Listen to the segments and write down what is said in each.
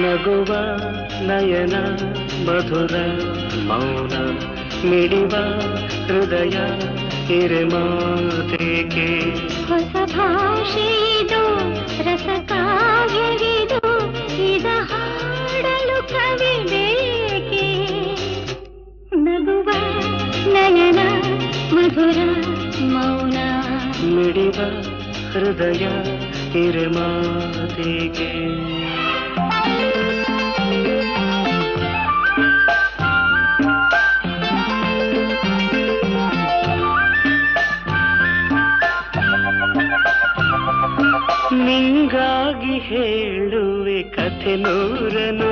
ನಗುವ ನಯನ ಮಧುರ ಮೌನ ಮಿಡಿವ ಹೃದಯ ಹಿರೆಮಾತೆಗೆ ಹೊಸ ಭಾಷೆದು ರಸ ಕಾವ್ಯವಿದು ಇದ ಹಾಡಲು ಕವಿ ಬೇಕೆ ನಗುವ ನಯನ ಮಧುರ ಮೌನ ಮಿಡಿವ ಹೃದಯ ಹಿರೆಮಾತೆಗೆ ನಿಂಗಾಗಿ ಹೇಳುವೆ ಕಥೆ ನೂರನು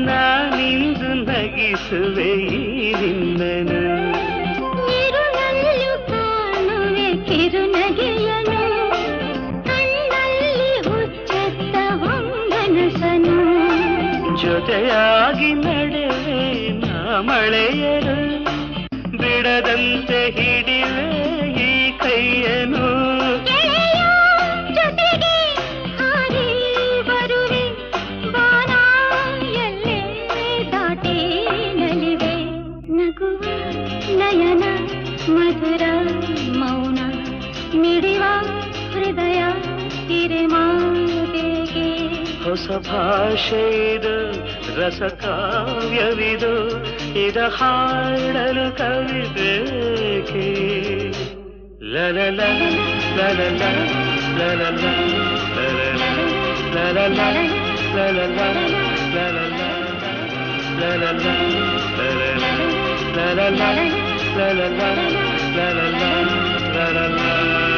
ನಾನಿಂದು ನಗಿಸುವೆ ಈ ನಿನ್ನನು ಇರುಳಲ್ಲೂ ಕಾಣುವೆ ಕಿರುನಗೆಯನು ಕಣ್ಣಲ್ಲಿ ಹುಚ್ಚೆತ್ತ ಹೊಂಗನಸನು ಜೊತೆಯಾಗಿ ನಡೆವೆ ನಾ ಮಳೆಯರು ಬಿಡದಂತೆ ಹಿಡಿವೆ ಈ ಕೈಯನು ನಯನ ಮಧುರ ಮೌನ ಮಿಡಿವ ಹೃದಯ ಹಿರೆಮಾತೆಗೆ ಹೊಸ ಭಾಷೆದು ರಸ ಕಾವ್ಯವಿದು ಇದ ಹಾಡಲು ಕವಿಬೇಕೆ ಲಲಲ ಲಲಲ ಲಲಲ ಲಲಲ ಲಲಲ ಲಲಲ ಲಲಲ La la la la la la la la la la la la